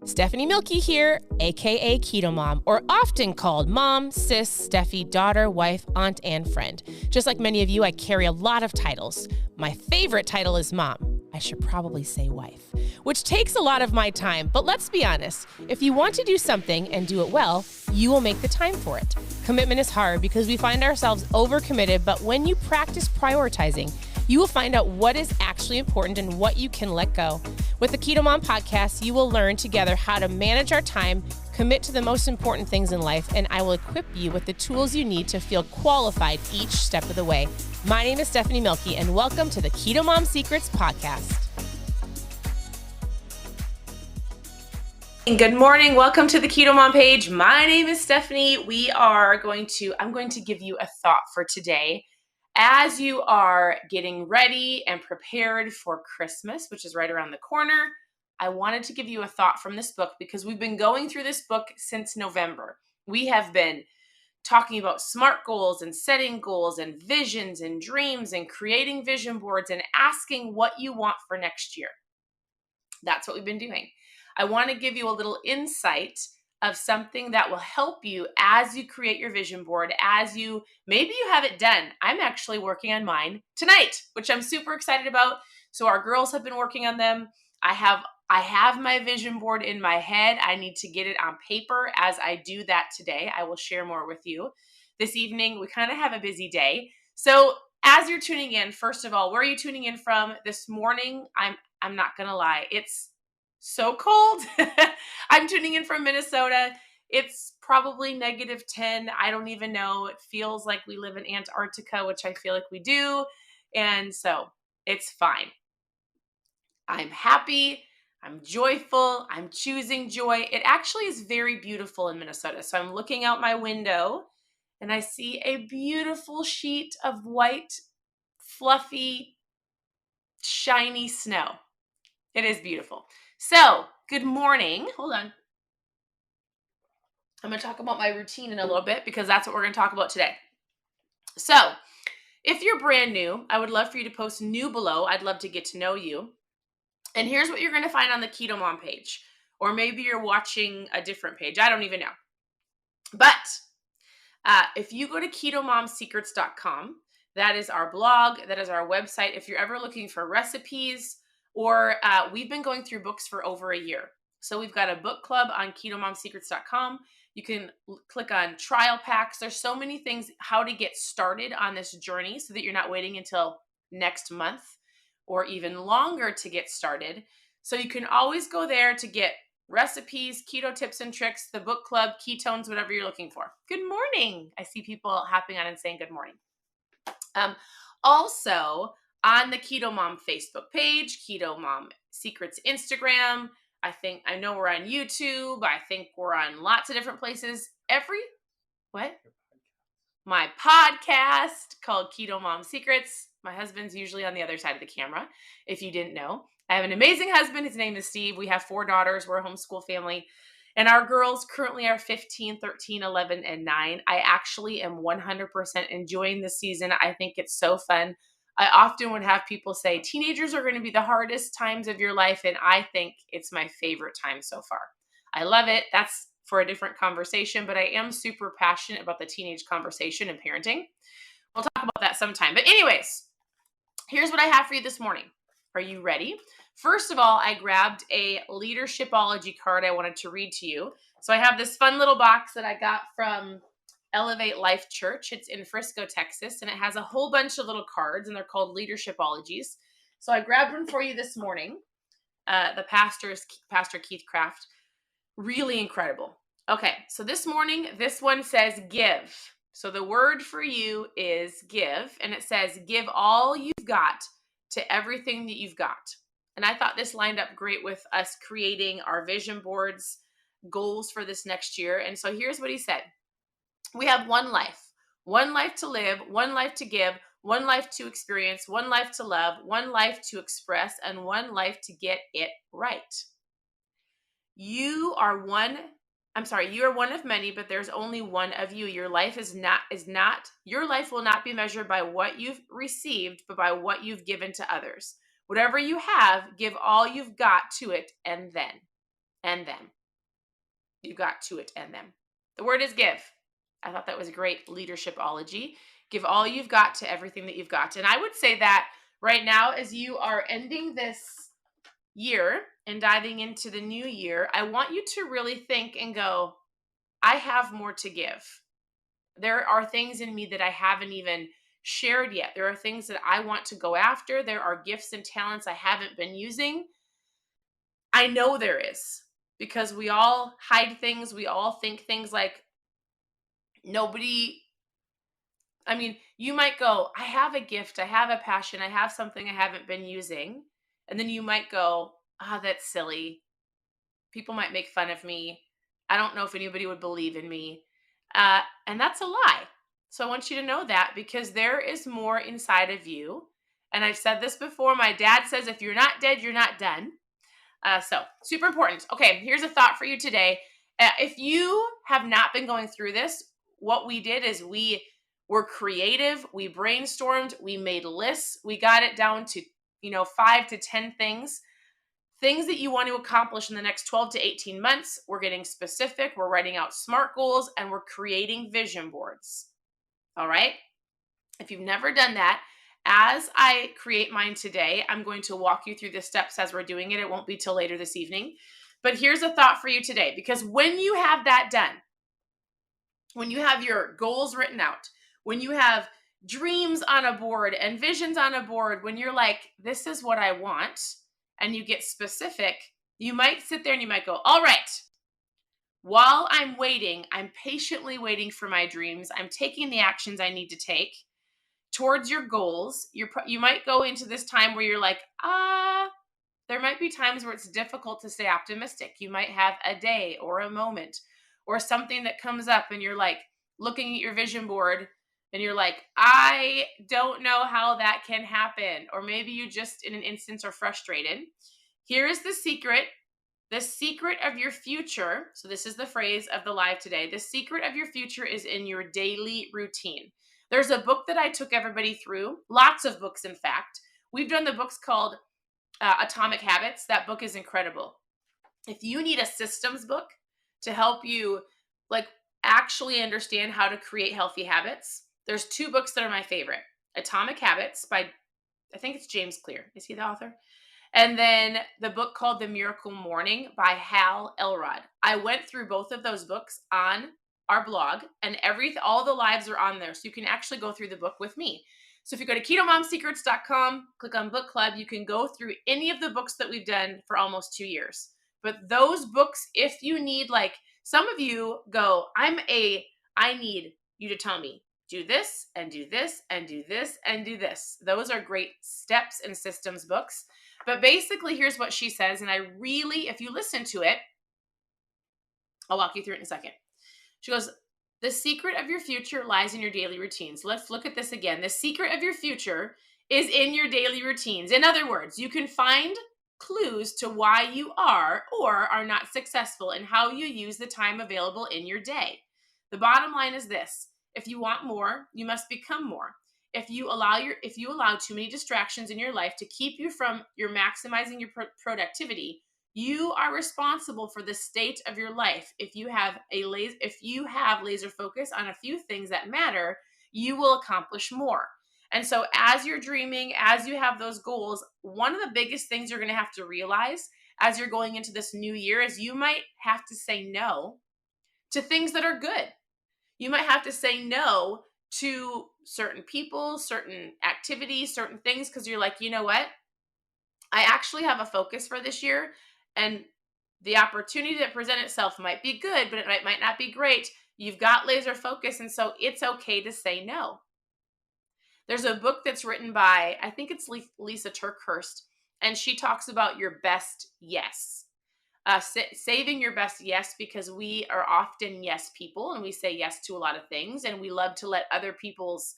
Stephanie Milky here, aka Keto Mom, or often called mom, sis, Steffi, daughter, wife, aunt, and friend. Just like many of you, I carry a lot of titles. My favorite title is mom. I should probably say wife, which takes a lot of my time. But let's be honest, if you want to do something and do it well, you will make the time for it. Commitment is hard because we find ourselves overcommitted, but when you practice prioritizing, you will find out what is actually important and what you can let go. With the Keto Mom podcast, you will learn together how to manage our time, commit to the most important things in life, and I will equip you with the tools you need to feel qualified each step of the way. My name is Stephanie Milky, and welcome to the Keto Mom Secrets podcast. Good morning. Welcome to the Keto Mom page. My name is Stephanie. I'm going to give you a thought for today. As you are getting ready and prepared for Christmas, which is right around the corner, I wanted to give you a thought from this book because we've been going through this book since November. We have been talking about SMART goals and setting goals and visions and dreams and creating vision boards and asking what you want for next year. That's what we've been doing. I want to give you a little insight of something that will help you as you create your vision board, maybe you have it done. I'm actually working on mine tonight, which I'm super excited about. So our girls have been working on them. I have my vision board in my head. I need to get it on paper. As I do that today, I will share more with you. This evening, we kind of have a busy day. So as you're tuning in, first of all, where are you tuning in from this morning? I'm not going to lie. It's so cold. I'm tuning in from Minnesota. It's probably -10. I don't even know. It feels like we live in Antarctica, which I feel like we do. And so it's fine. I'm happy. I'm joyful. I'm choosing joy. It actually is very beautiful in Minnesota. So I'm looking out my window and I see a beautiful sheet of white, fluffy, shiny snow. It is beautiful. So, good morning. Hold on. I'm going to talk about my routine in a little bit because that's what we're going to talk about today. So, if you're brand new, I would love for you to post new below. I'd love to get to know you. And here's what you're going to find on the Keto Mom page. Or maybe you're watching a different page. I don't even know. But if you go to KetoMomSecrets.com, that is our blog. That is our website. If you're ever looking for recipes, or we've been going through books for over a year. So we've got a book club on KetoMomSecrets.com. You can click on trial packs. There's so many things, how to get started on this journey so that you're not waiting until next month or even longer to get started. So you can always go there to get recipes, keto tips and tricks, the book club, ketones, whatever you're looking for. Good morning. I see people hopping on and saying good morning. Also, on the Keto Mom Facebook page, Keto Mom Secrets Instagram. I know we're on YouTube. I think we're on lots of different places. My podcast called Keto Mom Secrets. My husband's usually on the other side of the camera, if you didn't know. I have an amazing husband. His name is Steve. We have 4 daughters. We're a homeschool family. And our girls currently are 15, 13, 11, and 9. I actually am 100% enjoying this season. I think it's so fun. I often would have people say, teenagers are going to be the hardest times of your life, and I think it's my favorite time so far. I love it. That's for a different conversation, but I am super passionate about the teenage conversation and parenting. We'll talk about that sometime. But anyways, here's what I have for you this morning. Are you ready? First of all, I grabbed a leadershipology card I wanted to read to you. So I have this fun little box that I got from Elevate Life Church. It's in Frisco, Texas, and it has a whole bunch of little cards, and they're called leadershipologies. So I grabbed one for you this morning. The pastor is Pastor Keith Craft. Really incredible. Okay, so this morning, this one says give. So the word for you is give, and it says give all you've got to everything that you've got. And I thought this lined up great with us creating our vision boards, goals for this next year. And so here's what he said. We have one life to live, one life to give, one life to experience, one life to love, one life to express, and one life to get it right. You are one of many, but there's only one of you. Your life your life will not be measured by what you've received, but by what you've given to others. Whatever you have, give all you've got to it, and then. You got to it and them. The word is give. I thought that was a great leadershipology. Give all you've got to everything that you've got. And I would say that right now, as you are ending this year and diving into the new year, I want you to really think and go, I have more to give. There are things in me that I haven't even shared yet. There are things that I want to go after. There are gifts and talents I haven't been using. I know there is, because we all hide things. We all think things like nobody. I mean, you might go, I have a gift, I have a passion, I have something I haven't been using. And then you might go, that's silly. People might make fun of me. I don't know if anybody would believe in me. And that's a lie. So I want you to know that, because there is more inside of you. And I've said this before. My dad says, if you're not dead, you're not done. So super important. Okay, here's a thought for you today. If you have not been going through this, what we did is we were creative. We brainstormed. We made lists. We got it down to 5 to 10 things that you want to accomplish in the next 12 to 18 months. We're getting specific. We're writing out SMART goals, and we're creating vision boards. All right. If you've never done that, as I create mine today, I'm going to walk you through the steps as we're doing it. It won't be till later this evening. But here's a thought for you today, because when you have that done, when you have your goals written out, when you have dreams on a board and visions on a board, when you're like, this is what I want, and you get specific, you might sit there and you might go, all right, while I'm waiting, I'm patiently waiting for my dreams. I'm taking the actions I need to take towards your goals. You might go into this time where you're like, there might be times where it's difficult to stay optimistic. You might have a day or a moment or something that comes up, and you're like looking at your vision board and you're like, I don't know how that can happen. Or maybe you just in an instance are frustrated. Here is the secret. The secret of your future. So this is the phrase of the live today. The secret of your future is in your daily routine. There's a book that I took everybody through. Lots of books, in fact. We've done the books called Atomic Habits. That book is incredible. If you need a systems book to help you actually understand how to create healthy habits, there's 2 books that are my favorite. Atomic Habits by, I think it's James Clear. Is he the author? And then the book called The Miracle Morning by Hal Elrod. I went through both of those books on our blog, and all the lives are on there. So you can actually go through the book with me. So if you go to ketomomsecrets.com, click on book club, you can go through any of the books that we've done for almost 2 years. But those books, if you need, some of you go, I need you to tell me, do this and do this and do this and do this. Those are great steps and systems books. But basically, here's what she says. And if you listen to it, I'll walk you through it in a second. She goes, the secret of your future lies in your daily routines. Let's look at this again. The secret of your future is in your daily routines. In other words, you can find clues to why you are or are not successful and how you use the time available in your day. The bottom line is this: if you want more, you must become more. If you allow too many distractions in your life to keep you from maximizing your productivity, you are responsible for the state of your life. If you have laser focus on a few things that matter, you will accomplish more. And so as you're dreaming, as you have those goals, one of the biggest things you're going to have to realize as you're going into this new year is you might have to say no to things that are good. You might have to say no to certain people, certain activities, certain things, because you're like, you know what? I actually have a focus for this year, and the opportunity that present itself might be good, but it might not be great. You've got laser focus, and so it's okay to say no. There's a book that's written by, I think it's Lisa TerKeurst, and she talks about your best yes. Saving your best yes, because we are often yes people, and we say yes to a lot of things, and we love to let other people's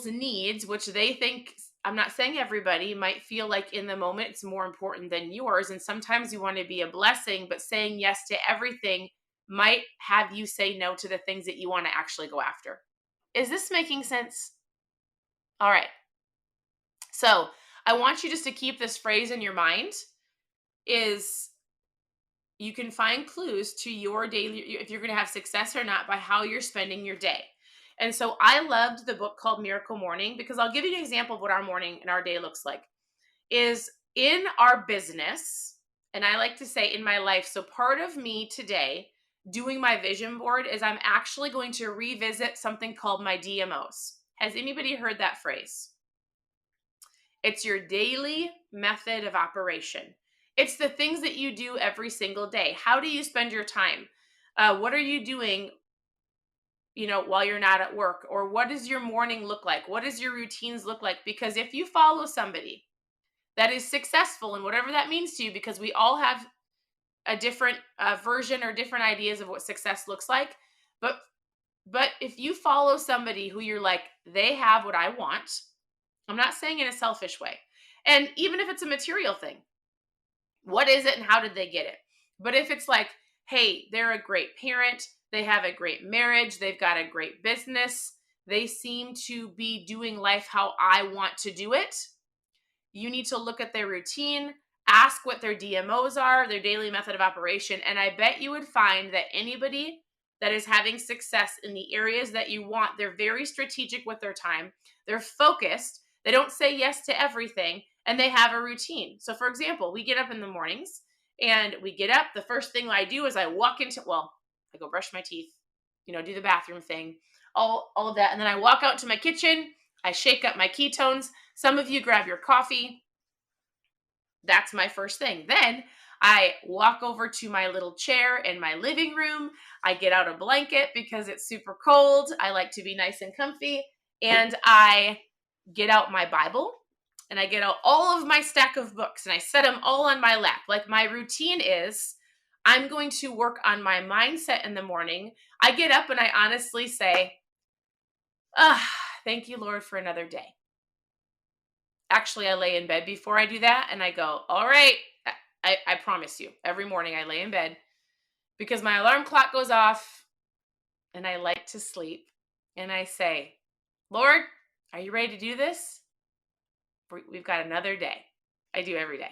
needs, which they think, I'm not saying everybody, might feel like in the moment it's more important than yours. And sometimes you want to be a blessing, but saying yes to everything might have you say no to the things that you want to actually go after. Is this making sense? All right. So I want you just to keep this phrase in your mind, is you can find clues to your daily, if you're going to have success or not, by how you're spending your day. And so I loved the book called Miracle Morning, because I'll give you an example of what our morning and our day looks like. Is in our business, and I like to say in my life. So part of me today doing my vision board is I'm actually going to revisit something called my DMOs. Has anybody heard that phrase? It's your daily method of operation. It's the things that you do every single day. How do you spend your time? What are you doing, while you're not at work? Or what does your morning look like? What does your routines look like? Because if you follow somebody that is successful and whatever that means to you, because we all have a different version or different ideas of what success looks like. But if you follow somebody who you're like, they have what I want, I'm not saying in a selfish way. And even if it's a material thing, what is it and how did they get it? But if it's like, hey, they're a great parent, they have a great marriage, they've got a great business, they seem to be doing life how I want to do it, you need to look at their routine, ask what their DMOs are, their daily method of operation, and I bet you would find that anybody that is having success in the areas that you want, they're very strategic with their time, they're focused, they don't say yes to everything, and they have a routine. So for example, we get up in the mornings, and we get up, the first thing I do is I go brush my teeth, do the bathroom thing, all of that, and then I walk out to my kitchen, I shake up my ketones. Some of you grab your coffee. That's my first thing. Then I walk over to my little chair in my living room. I get out a blanket because it's super cold. I like to be nice and comfy. And I get out my Bible, and I get out all of my stack of books, and I set them all on my lap. Like, my routine is I'm going to work on my mindset in the morning. I get up and I honestly say, thank you, Lord, for another day. Actually, I lay in bed before I do that, and I go, all right, I promise you, every morning I lay in bed because my alarm clock goes off and I like to sleep. And I say, Lord, are you ready to do this? We've got another day. I do every day.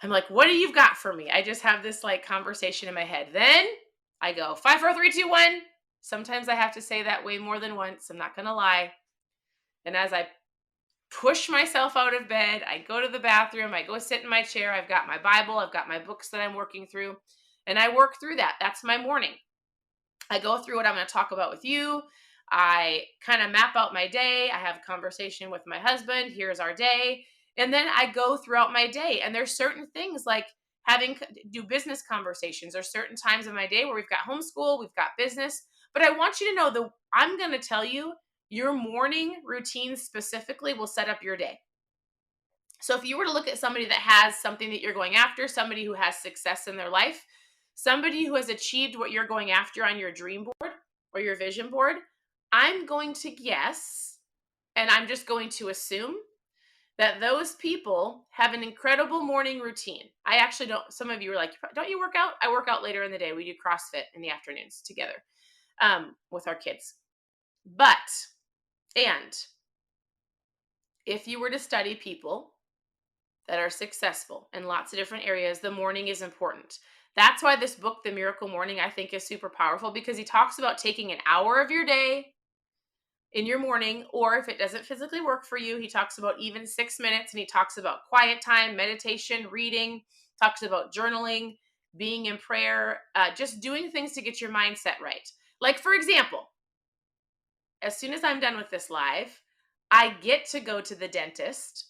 I'm like, what do you got for me? I just have this like conversation in my head. Then I go 5, 4, 3, 2, 1. Sometimes I have to say that way more than once. I'm not going to lie. And as I push myself out of bed, I go to the bathroom, I go sit in my chair, I've got my Bible, I've got my books that I'm working through, and I work through that. That's my morning. I go through what I'm going to talk about with you. I kind of map out my day. I have a conversation with my husband. Here's our day. And then I go throughout my day. And there's certain things like do business conversations. There's certain times in my day where we've got homeschool, we've got business. But I want you to know I'm going to tell you your morning routine specifically will set up your day. So if you were to look at somebody that has something that you're going after, somebody who has success in their life, somebody who has achieved what you're going after on your dream board or your vision board, I'm going to guess, and I'm just going to assume that those people have an incredible morning routine. I actually don't, some of you are like, don't you work out? I work out later in the day. We do CrossFit in the afternoons together with our kids. And if you were to study people that are successful in lots of different areas, the morning is important. That's why this book, The Miracle Morning, I think is super powerful, because he talks about taking an hour of your day in your morning, or if it doesn't physically work for you, he talks about even 6 minutes, and he talks about quiet time, meditation, reading, talks about journaling, being in prayer, just doing things to get your mindset right. Like, for example, as soon as I'm done with this live, I get to go to the dentist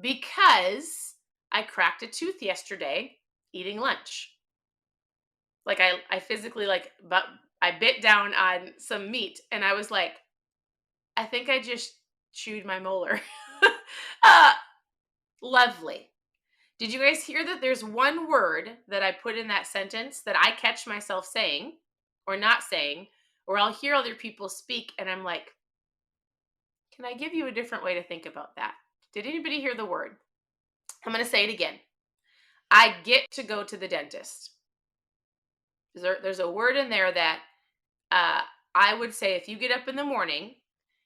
because I cracked a tooth yesterday eating lunch. Like I physically but I bit down on some meat, and I was like, I think I just chewed my molar. Lovely. Did you guys hear that there's one word that I put in that sentence that I catch myself saying or not saying, or I'll hear other people speak and I'm like, can I give you a different way to think about that? Did anybody hear the word? I'm going to say it again. I get to go to the dentist. There's a word in there that I would say if you get up in the morning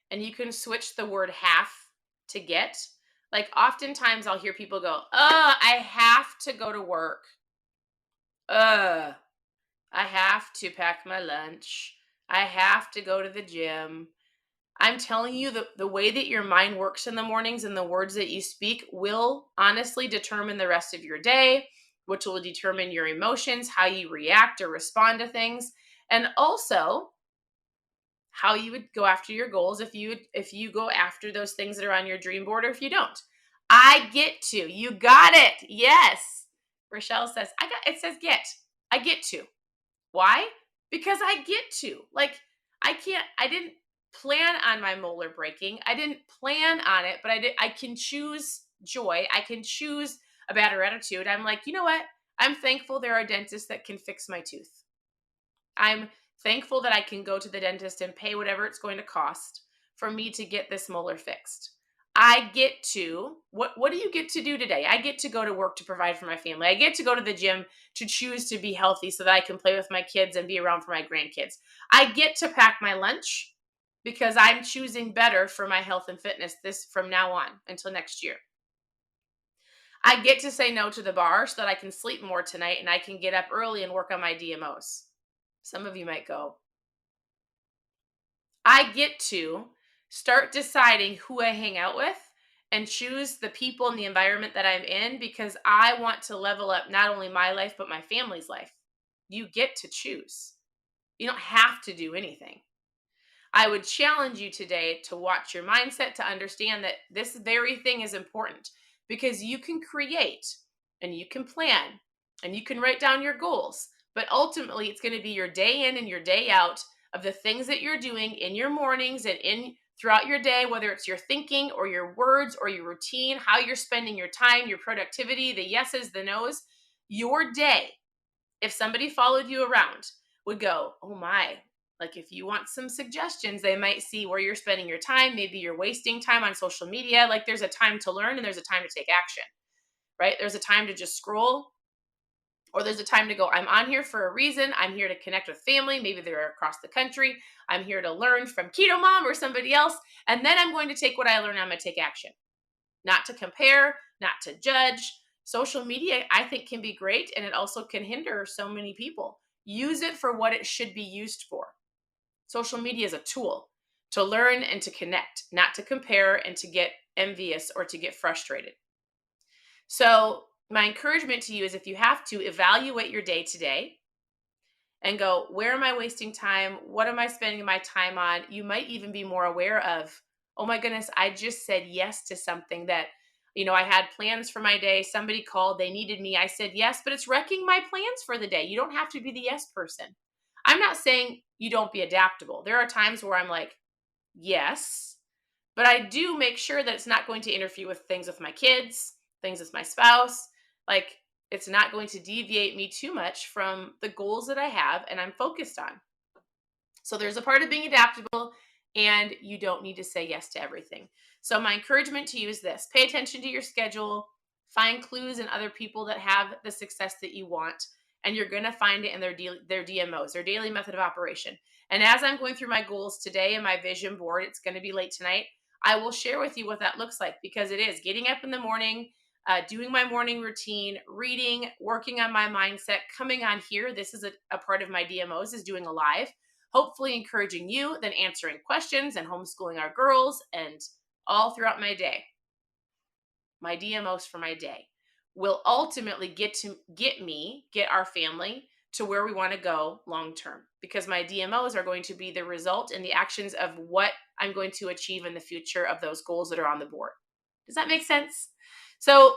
and you can switch the word have to get, like oftentimes I'll hear people go, oh, I have to go to work. I have to pack my lunch. I have to go to the gym. I'm telling you, the way that your mind works in the mornings and the words that you speak will honestly determine the rest of your day, which will determine your emotions, how you react or respond to things, and also how you would go after your goals if you go after those things that are on your dream board or if you don't. I get to. You got it. Yes. Rochelle says, I got it says get. I get to. Why? Because I get to. Like, I didn't plan on my molar breaking. I didn't plan on it, but I can choose joy. I can choose a better attitude. I'm like, you know what? I'm thankful there are dentists that can fix my tooth. I'm thankful that I can go to the dentist and pay whatever it's going to cost for me to get this molar fixed. I get to, what do you get to do today? I get to go to work to provide for my family. I get to go to the gym to choose to be healthy so that I can play with my kids and be around for my grandkids. I get to pack my lunch because I'm choosing better for my health and fitness this from now on until next year. I get to say no to the bar so that I can sleep more tonight and I can get up early and work on my DMOs. Some of you might go, I get to start deciding who I hang out with and choose the people and the environment that I'm in because I want to level up not only my life, but my family's life. You get to choose. You don't have to do anything. I would challenge you today to watch your mindset to understand that this very thing is important because you can create and you can plan and you can write down your goals. But ultimately, it's going to be your day in and your day out of the things that you're doing in your mornings and in throughout your day, whether it's your thinking or your words or your routine, how you're spending your time, your productivity, the yeses, the nos. Your day, if somebody followed you around, would go, oh my, like if you want some suggestions, they might see where you're spending your time. Maybe you're wasting time on social media. Like there's a time to learn and there's a time to take action, right? There's a time to just scroll or there's a time to go, I'm on here for a reason. I'm here to connect with family. Maybe they're across the country. I'm here to learn from Keto Mom or somebody else. And then I'm going to take what I learn. I'm going to take action, not to compare, not to judge. Social media, I think, can be great. And it also can hinder so many people. Use it for what it should be used for. Social media is a tool to learn and to connect, not to compare and to get envious or to get frustrated. So my encouragement to you is if you have to evaluate your day today and go, where am I wasting time? What am I spending my time on? You might even be more aware of, oh my goodness, I just said yes to something that, I had plans for my day. Somebody called, they needed me. I said yes, but it's wrecking my plans for the day. You don't have to be the yes person. I'm not saying you don't be adaptable. There are times where I'm like, yes, but I do make sure that it's not going to interfere with things with my kids, things with my spouse. Like it's not going to deviate me too much from the goals that I have and I'm focused on. So there's a part of being adaptable and you don't need to say yes to everything. So my encouragement to you is this: pay attention to your schedule, find clues in other people that have the success that you want, and you're going to find it in their DMOs, their daily method of operation. And as I'm going through my goals today and my vision board, it's going to be late tonight, I will share with you what that looks like because it is getting up in the morning, doing my morning routine, reading, working on my mindset, coming on here. This is a part of my DMOs is doing a live, hopefully encouraging you, then answering questions and homeschooling our girls and all throughout my day. My DMOs for my day will ultimately get our family to where we want to go long term because my DMOs are going to be the result and the actions of what I'm going to achieve in the future of those goals that are on the board. Does that make sense? So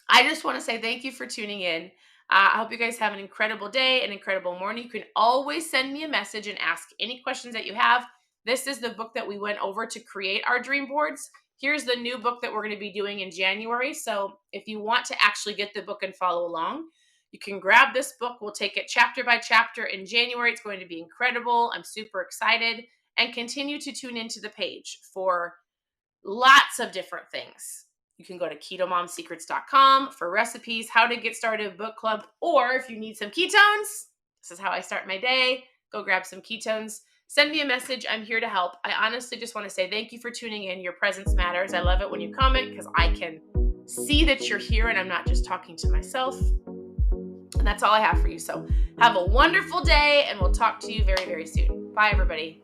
I just want to say thank you for tuning in. I hope you guys have an incredible day, an incredible morning. You can always send me a message and ask any questions that you have. This is the book that we went over to create our dream boards. Here's the new book that we're going to be doing in January. So if you want to actually get the book and follow along, you can grab this book. We'll take it chapter by chapter in January. It's going to be incredible. I'm super excited. And continue to tune into the page for lots of different things. You can go to ketomomsecrets.com for recipes, how to get started, book club, or if you need some ketones, this is how I start my day. Go grab some ketones. Send me a message. I'm here to help. I honestly just want to say thank you for tuning in. Your presence matters. I love it when you comment because I can see that you're here and I'm not just talking to myself. And that's all I have for you. So have a wonderful day, and we'll talk to you very, very soon. Bye, everybody.